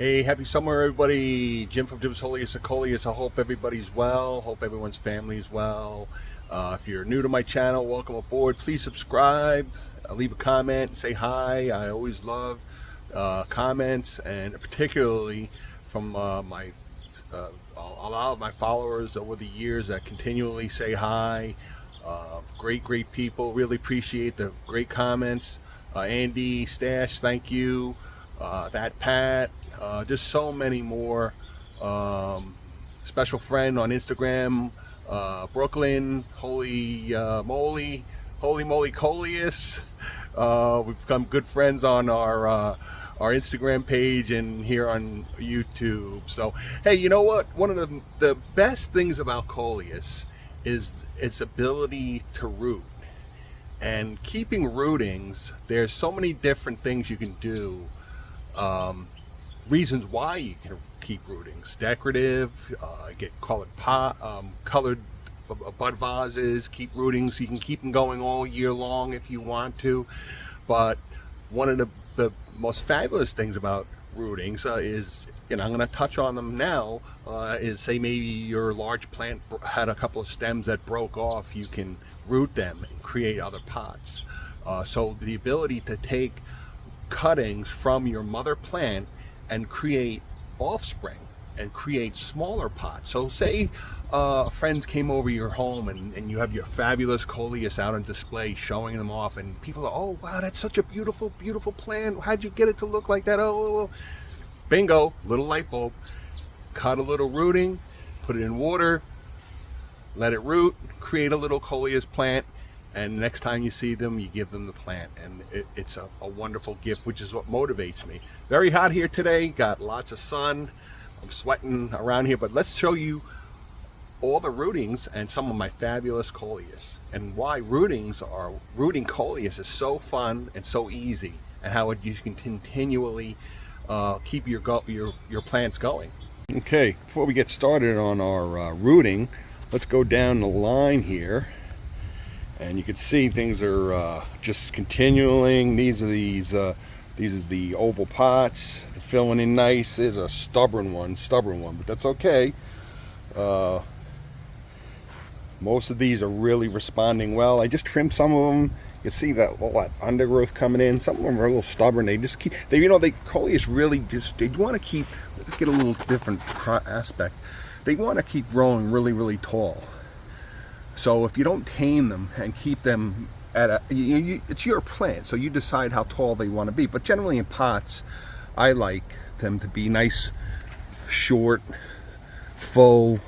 Hey, happy summer, everybody. Jim from Jim's Coleus. I hope everybody's well. Hope everyone's family is well. If you're new to my channel, welcome aboard. Please subscribe, leave a comment, say hi. I always love comments, and particularly from a lot of my followers over the years that continually say hi. Great people. Really appreciate the great comments. Andy, Stash, thank you. That Pat, just so many more. Special friend on Instagram, Brooklyn, holy moly Coleus. We've become good friends on our Instagram page and here on YouTube. So hey, you know what? One of the best things about Coleus is its ability to root. And keeping rootings, there's so many different things you can do. Reasons why you can keep rootings: decorative, get colored colored bud vases, keep rootings. You can keep them going all year long if you want to. But one of the most fabulous things about rootings is, and I'm going to touch on them now, is say maybe your large plant had a couple of stems that broke off. You can root them and create other pots. So the ability to take cuttings from your mother plant and create offspring and create smaller pots. So say friends came over your home and you have your fabulous Coleus out on display, showing them off, and people are, oh wow, that's such a beautiful plant, how'd you get it to look like that? Oh, bingo, little light bulb. Cut a little rooting, put it in water, let it root, create a little Coleus plant, and next time you see them, you give them the plant. And it's a wonderful gift, which is what motivates me. Very hot here today, got lots of sun. I'm sweating around here, but let's show you all the rootings and some of my fabulous Coleus, and why rooting Coleus is so fun and so easy, and how you can continually keep your plants going. Okay, before we get started on our rooting, let's go down the line here. And you can see things are just continuing. These are the oval pots. They're filling in nice. There's a stubborn one, but that's okay. Most of these are really responding well. I just trimmed some of them. You see that undergrowth coming in. Some of them are a little stubborn. They just keep. Coleus really just. They want to keep. Let's get a little different aspect. They want to keep growing really tall. So if you don't tame them and keep them at it's your plant, so you decide how tall they want to be. But generally in pots, I like them to be nice, short, full,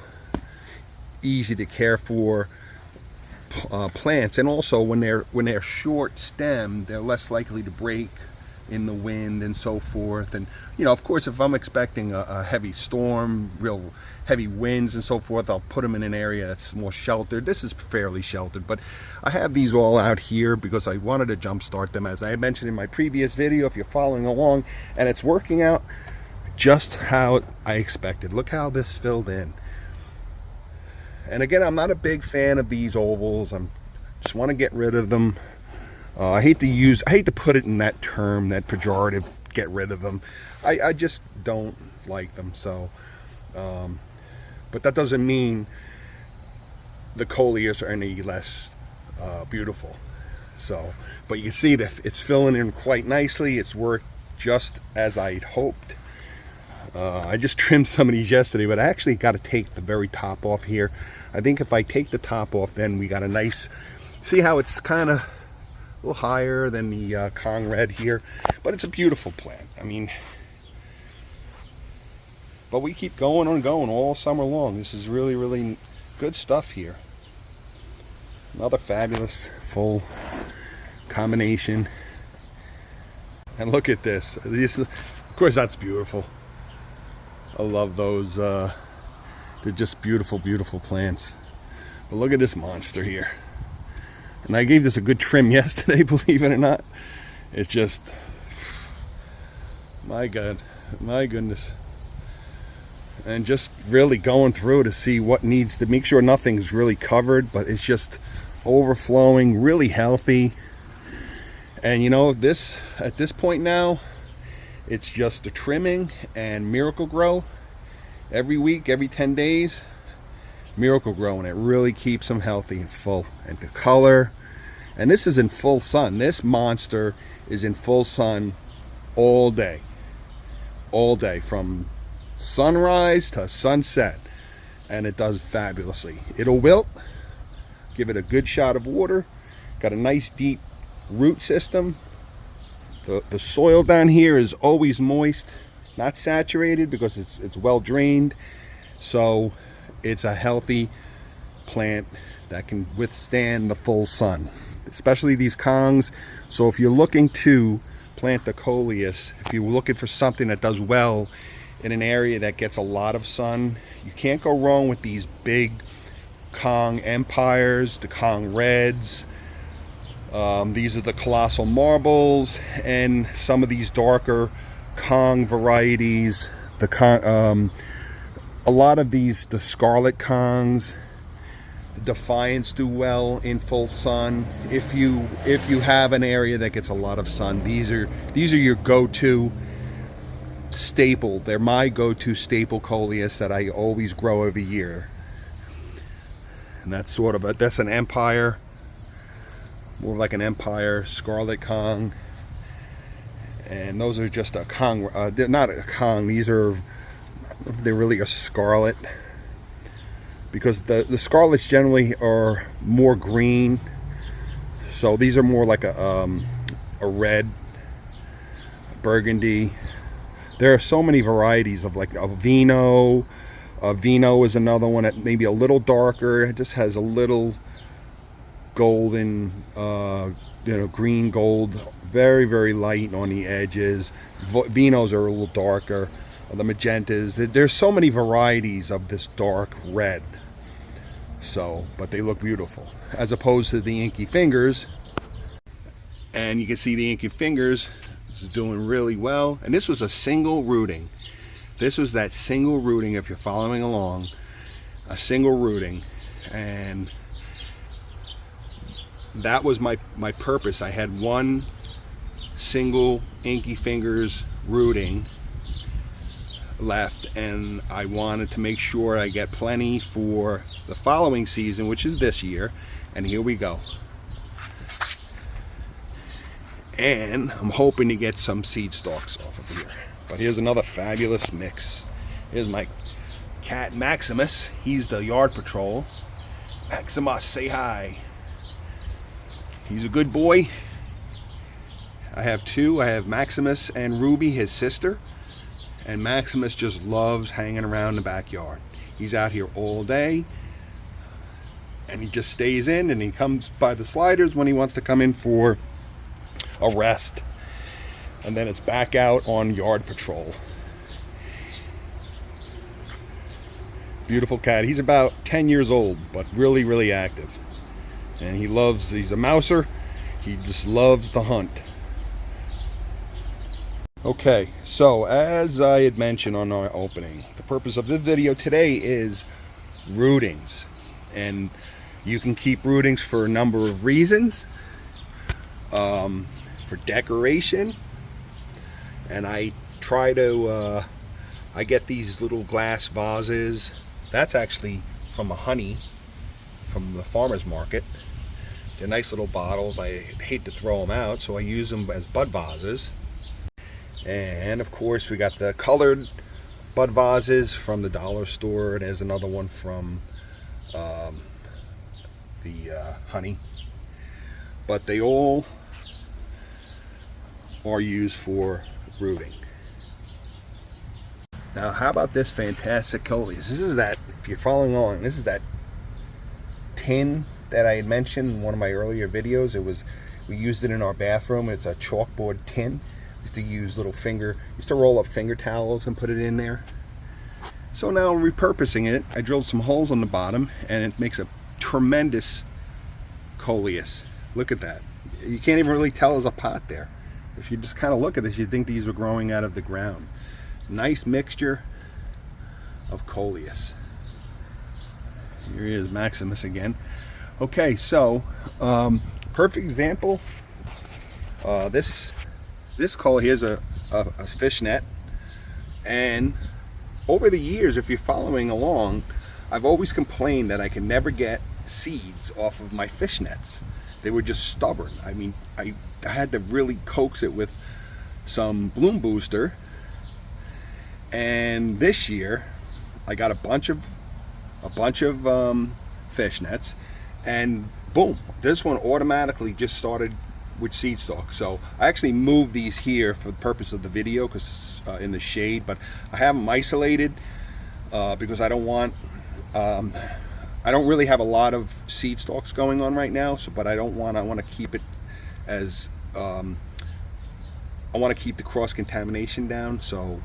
easy to care for plants. And also when they're short stem, they're less likely to break in the wind and so forth. And of course, if I'm expecting a heavy storm, real heavy winds and so forth, I'll put them in an area that's more sheltered. This is fairly sheltered, but I have these all out here because I wanted to jumpstart them, as I mentioned in my previous video, if you're following along, and it's working out just how I expected. Look how this filled in. And again, I'm not a big fan of these ovals. I just want to get rid of them. I hate to put it in that term, that pejorative, get rid of them. I just don't like them. So, but that doesn't mean the Coleus are any less beautiful. So, but you can see that it's filling in quite nicely. It's worked just as I'd hoped. I just trimmed some of these yesterday, but I actually got to take the very top off here. I think if I take the top off, then we got a nice, see how it's kind of a little higher than the Kong Red here, but it's a beautiful plant. I mean, but we keep going all summer long. This is really good stuff here. Another fabulous full combination. And look at this. Of course, that's beautiful. I love those. They're just beautiful plants. But look at this monster here. And I gave this a good trim yesterday, believe it or not. It's just, my goodness. And just really going through to see what needs to, make sure nothing's really covered, but it's just overflowing, really healthy. And this, at this point now, It's just a trimming and miracle grow every week, every 10 days. Miracle grow, and it really keeps them healthy and full. And the color, and this is in full sun. This monster is in full sun all day from sunrise to sunset, and it does fabulously. It'll wilt. Give it a good shot of water. Got a nice deep root system. The soil down here is always moist, not saturated, because it's well drained. So it's a healthy plant that can withstand the full sun, especially these Kongs. So if you're looking to plant the Coleus, if you're looking for something that does well in an area that gets a lot of sun, you can't go wrong with these big Kong Empires, the Kong Reds. These are the Colossal Marbles, and some of these darker Kong varieties. The Kong, a lot of these, the Scarlet Kongs, the Defiance do well in full sun. If you have an area that gets a lot of sun, these are your go-to staple. They're my go-to staple Coleus that I always grow every year. And that's sort of that's an Empire, more like an Empire Scarlet Kong. And those are just a Kong, they're not a Kong, they're really a Scarlet, because the Scarlets generally are more green. So these are more like a red, burgundy. There are so many varieties of, like, a Vino. Vino is another one that maybe a little darker. It just has a little golden, green gold, very, very light on the edges. Vinos are a little darker. The magentas. There's so many varieties of this dark red. So, but they look beautiful, as opposed to the Inky Fingers. And you can see the Inky Fingers is doing really well. And this was a single rooting. This was that single rooting, if you're following along, a single rooting. And that was my purpose. I had one single Inky Fingers rooting left, and I wanted to make sure I get plenty for the following season, which is this year. And here we go. And I'm hoping to get some seed stalks off of here. But here's another fabulous mix. Here's my cat Maximus. He's the yard patrol. Maximus, say hi. He's a good boy. I have two. I have Maximus and Ruby, his sister. And Maximus just loves hanging around the backyard. He's out here all day. And he just stays in, and he comes by the sliders when he wants to come in for a rest. And then it's back out on yard patrol. Beautiful cat. He's about 10 years old, but really, really active. And he's a mouser. He just loves to hunt. Okay, so as I had mentioned on our opening, the purpose of this video today is rootings. And you can keep rootings for a number of reasons. For decoration. And I try to, I get these little glass vases. That's actually from a honey from the farmer's market. They're nice little bottles. I hate to throw them out, so I use them as bud vases. And of course we got the colored bud vases from the dollar store. There's another one from the honey. But they all are used for rooting. Now how about this fantastic Coleus? This is that, if you're following along, this is that tin that I had mentioned in one of my earlier videos. We used it in our bathroom. It's a chalkboard tin. Used to roll up finger towels and put it in there. So now I'm repurposing it. I drilled some holes on the bottom, and it makes a tremendous Coleus. Look at that. You can't even really tell there's a pot there. If you just kind of look at this, you'd think these are growing out of the ground. Nice mixture of Coleus. Here he is, Maximus again. Okay, so perfect example. This Coleus, here's a a fish net. And over the years, if you're following along, I've always complained that I can never get seeds off of my fish nets. They were just stubborn. I mean, I had to really coax it with some bloom booster. And this year I got a bunch of fish nets, and boom, this one automatically just started with seed stalks. So I actually moved these here for the purpose of the video because it's in the shade, but I have them isolated because I don't want I don't really have a lot of seed stalks going on right now, so but I want to keep it as I want to keep the cross contamination down. So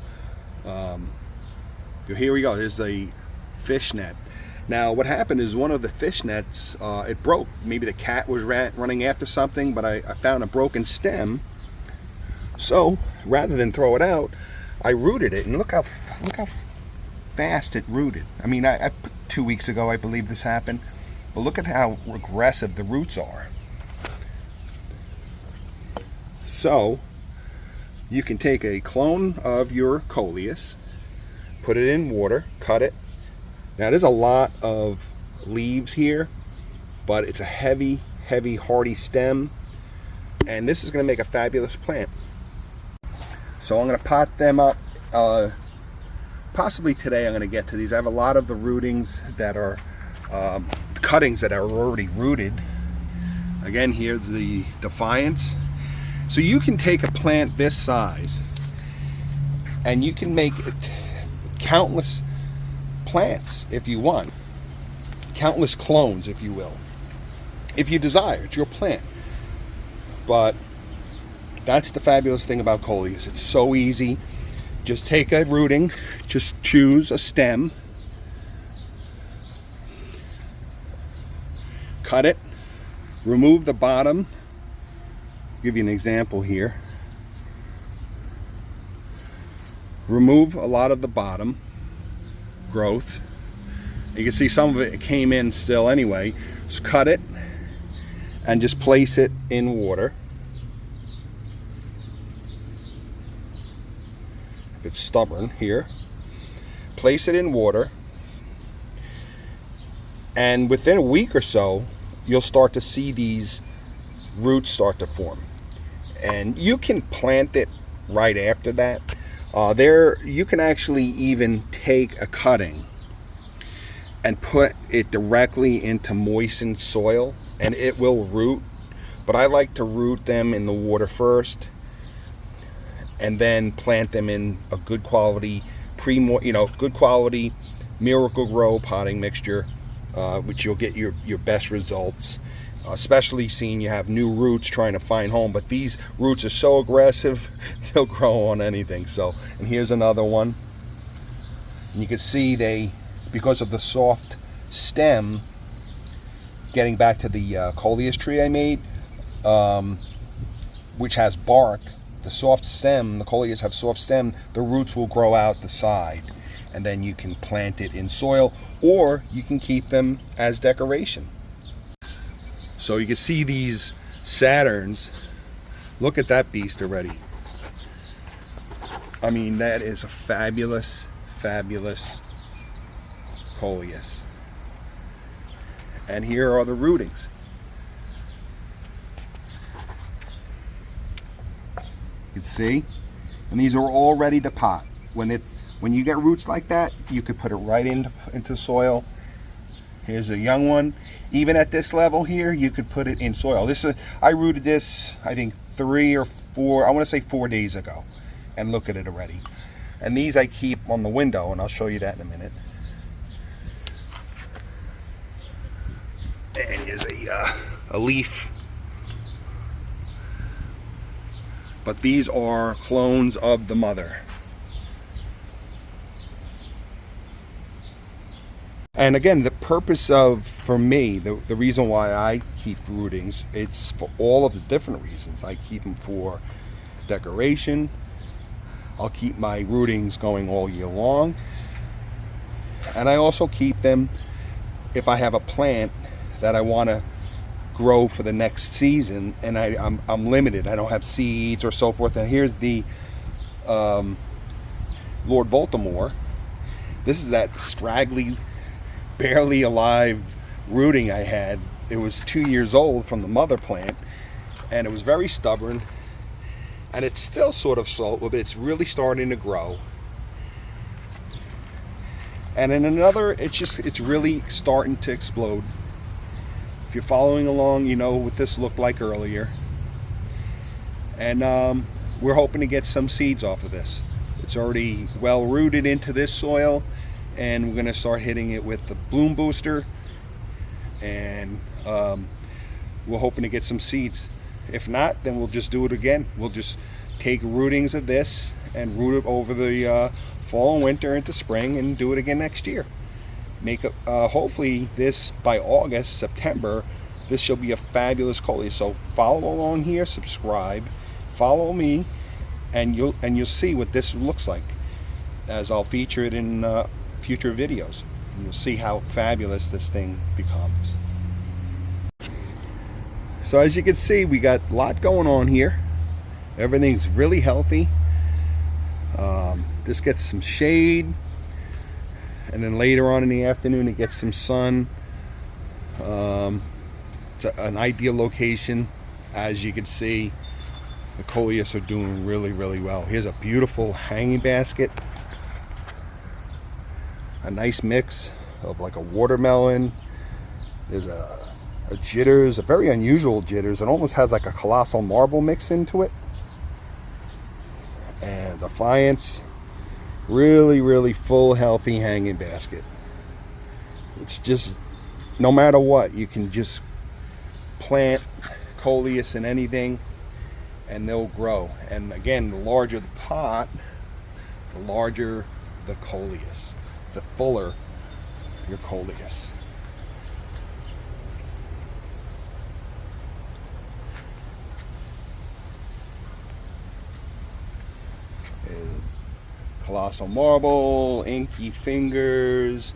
here we go. There's a fish net. Now what happened is one of the fish nets, it broke. Maybe the cat was running after something, but I found a broken stem. So rather than throw it out, I rooted it, and look how fast it rooted. I mean, 2 weeks ago I believe this happened, but look at how aggressive the roots are. So you can take a clone of your Coleus, put it in water, cut it. Now there's a lot of leaves here, but it's a heavy, hardy stem, and this is going to make a fabulous plant. So I'm going to pot them up. Possibly today I'm going to get to these. I have a lot of the rootings that are cuttings that are already rooted. Again, here's the Defiance. So you can take a plant this size and you can make it countless plants if you want, countless clones if you will, if you desire. It's your plant. But that's the fabulous thing about Coleus. It's so easy. Just take a rooting, just choose a stem, cut it, remove the bottom. I'll give you an example here. Remove a lot of the bottom growth. You can see some of it came in still anyway. Just cut it and just place it in water. If it's stubborn here, place it in water, and within a week or so you'll start to see these roots start to form, and you can plant it right after that. You can actually even take a cutting and put it directly into moistened soil and it will root, but I like to root them in the water first and then plant them in a good quality good quality Miracle-Gro potting mixture, which you'll get your best results, especially seeing you have new roots trying to find home. But these roots are so aggressive, they'll grow on anything. So, and here's another one, and you can see because of the soft stem, getting back to the Coleus tree I made, which has bark, the soft stem, the Coleus have soft stem, the roots will grow out the side, and then you can plant it in soil, or you can keep them as decoration. So you can see these Saturns. Look at that beast already. I mean, that is a fabulous Coleus. And here are the rootings. You can see, and these are all ready to pot. When you get roots like that, you could put it right into soil. Here's a young one. Even at this level here, you could put it in soil. I rooted this, I think 3 or 4, I want to say 4 days ago, and look at it already. And these I keep on the window, and I'll show you that in a minute. And here's a leaf. But these are clones of the mother. And again, the purpose for me, the reason why I keep rootings, it's for all of the different reasons. I keep them for decoration. I'll keep my rootings going all year long. And I also keep them if I have a plant that I want to grow for the next season, and I'm limited. I don't have seeds or so forth. And here's the Lord Baltimore. This is that straggly, barely alive rooting I had. It was 2 years old from the mother plant, and it was very stubborn, and it's still sort of slow, but it's really starting to grow. And in another, it's really starting to explode. If you're following along, you know what this looked like earlier. And we're hoping to get some seeds off of this. It's already well rooted into this soil, and we're going to start hitting it with the bloom booster, and we're hoping to get some seeds. If not, then we'll just do it again. We'll just take rootings of this and root it over the fall and winter into spring, and do it again next year. Make hopefully this by August, September, this shall be a fabulous coleus. So follow along here, subscribe, follow me, and you'll see what this looks like, as I'll feature it in future videos. And you'll see how fabulous this thing becomes. So as you can see, we got a lot going on here. Everything's really healthy. This gets some shade, and then later on in the afternoon it gets some sun. It's an ideal location. As you can see, the coleus are doing really, really well. Here's a beautiful hanging basket. A nice mix of like a watermelon. There's a jitters, a very unusual jitters. It almost has like a colossal marble mix into it. And defiance. Really, really full, healthy hanging basket. It's just, no matter what, you can just plant coleus in anything and they'll grow. And again, the larger the pot, the larger the coleus, the fuller your coleus. Colossal marble, inky fingers,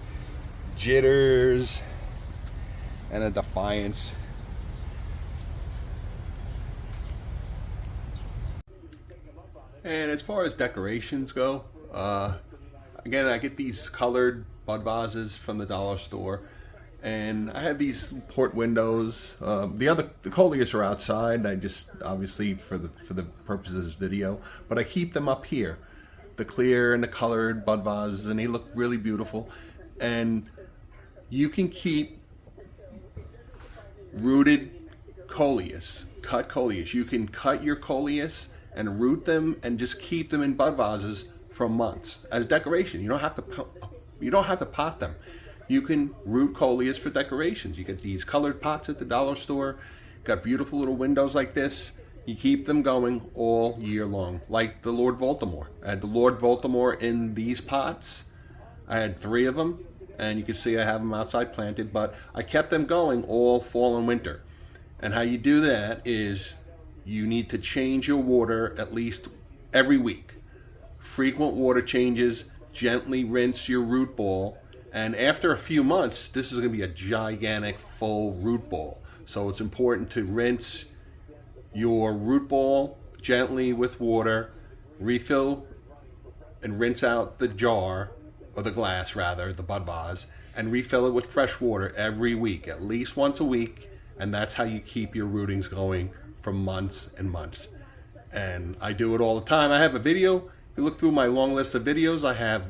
jitters, and a defiance. And as far as decorations go, again, I get these colored bud vases from the dollar store, and I have these port windows. The coleus are outside. I just, obviously for the purposes of this video, but I keep them up here. The clear and the colored bud vases, and they look really beautiful. And you can keep rooted coleus, cut coleus. You can cut your coleus and root them and just keep them in bud vases for months as decoration. You don't have to pot them. You can root coleus for decorations. You get these colored pots at the dollar store. Got beautiful little windows like this. You keep them going all year long, like the Lord Baltimore. I had the Lord Baltimore in these pots. I had 3 of them, and you can see I have them outside planted, but I kept them going all fall and winter. And how you do that is you need to change your water at least every week. Frequent water changes, gently rinse your root ball, and after a few months, this is going to be a gigantic full root ball. So it's important to rinse your root ball gently with water, refill and rinse out the jar, or the glass rather, the bud vase, and refill it with fresh water every week, at least once a week, and that's how you keep your rootings going for months and months. And I do it all the time. I have a video. If you look through my long list of videos, I have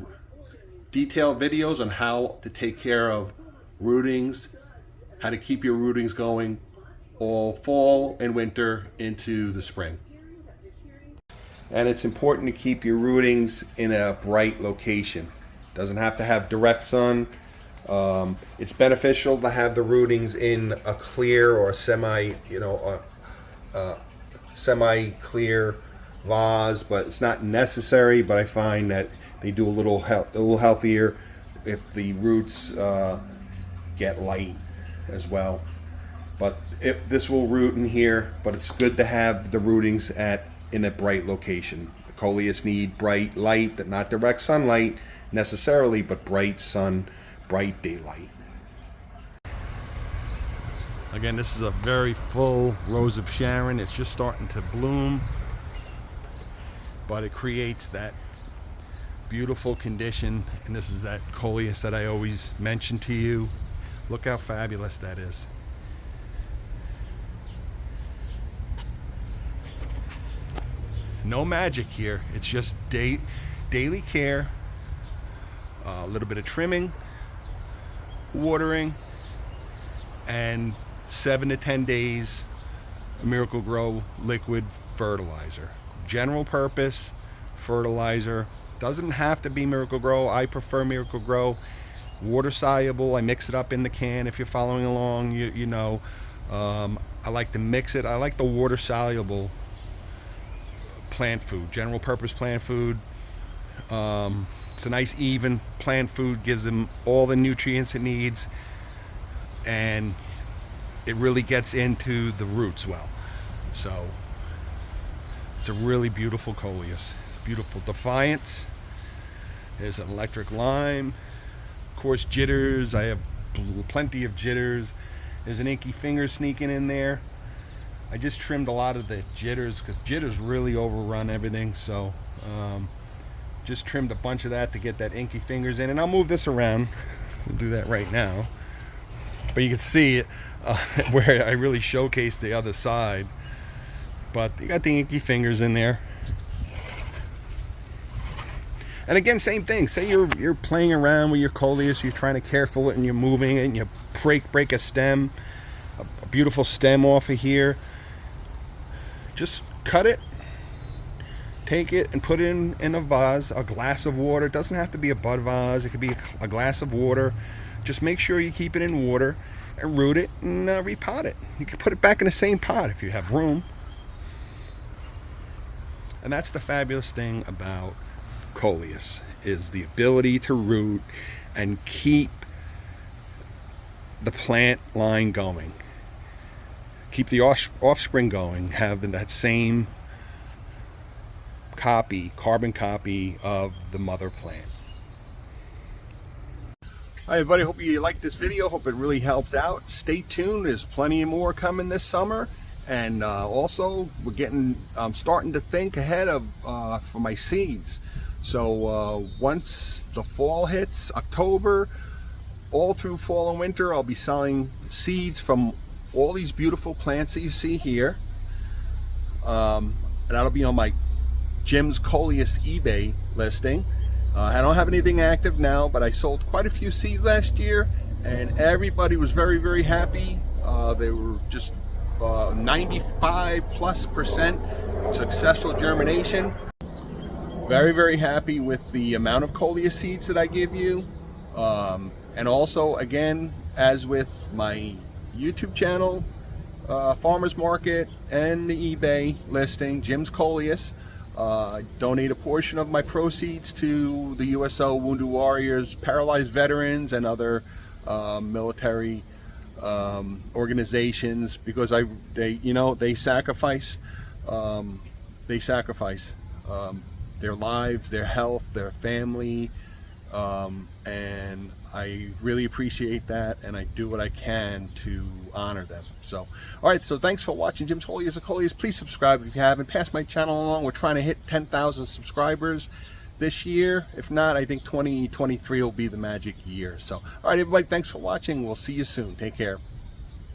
detailed videos on how to take care of rootings, how to keep your rootings going all fall and winter into the spring. And it's important to keep your rootings in a bright location. Doesn't have to have direct sun. It's beneficial to have the rootings in a clear or semi-clear vase, but it's not necessary. But I find that they do a little healthier if the roots get light as well. But this will root in here, but it's good to have the rootings in a bright location. The coleus need bright light, not direct sunlight necessarily, but bright sun, bright daylight. Again, this is a very full Rose of Sharon. It's just starting to bloom. but it creates that beautiful condition. And this is that Coleus that I always mention to you. Look how fabulous that is. No magic here. It's just daily care, a little bit of trimming, watering, and 7 to 10 days Miracle Grow liquid fertilizer. General purpose fertilizer. Doesn't have to be Miracle Grow. I prefer Miracle Grow. Water soluble. I mix it up in the can. If you're following along, you know. I like to mix it. I like the water soluble plant food, general purpose plant food. It's a nice even plant food, gives them all the nutrients it needs, and it really gets into the roots well. So it's a really beautiful Coleus. Beautiful Defiance. There's an electric lime. Of course, jitters. I have plenty of jitters. There's an inky finger sneaking in there. I just trimmed a lot of the jitters because jitters really overrun everything. So just trimmed a bunch of that to get that inky fingers in. And I'll move this around. We'll do that right now. But you can see where I really showcased the other side. But you got the inky fingers in there. And again, same thing. Say you're playing around with your Coleus, you're trying to care for it, and you're moving it, and you break a stem, a beautiful stem off of here. Just cut it, take it, and put it in a vase, a glass of water. It doesn't have to be a bud vase. It could be a glass of water. Just make sure you keep it in water and root it and repot it. You can put it back in the same pot if you have room. And that's the fabulous thing about Coleus, is the ability to root and keep the plant line going, keep the offspring going, have that same carbon copy of the mother plant. Hi everybody, hope you liked this video. Hope it really helps out. Stay tuned, there's plenty more coming this summer. And also we're getting starting to think ahead of for my seeds. So once the fall hits, October, all through fall and winter, I'll be selling seeds from all these beautiful plants that you see here. And that'll be on my Jim's Coleus eBay listing. I don't have anything active now, but I sold quite a few seeds last year, and everybody was very, very happy. They were just 95+% successful germination. Very, very happy with the amount of Coleus seeds that I give you. And also, again, as with my YouTube channel, farmers market, and the eBay listing, Jim's Coleus, donate a portion of my proceeds to the USO Wounded Warriors, paralyzed veterans, and other military organizations, because they sacrifice their lives, their health, their family, and I really appreciate that, and I do what I can to honor them. So, all right, so thanks for watching Jim's Coleus. Please subscribe if you haven't. Pass my channel along. We're trying to hit 10,000 subscribers this year. If not, I think 2023 will be the magic year. So, all right, everybody, thanks for watching. We'll see you soon. Take care.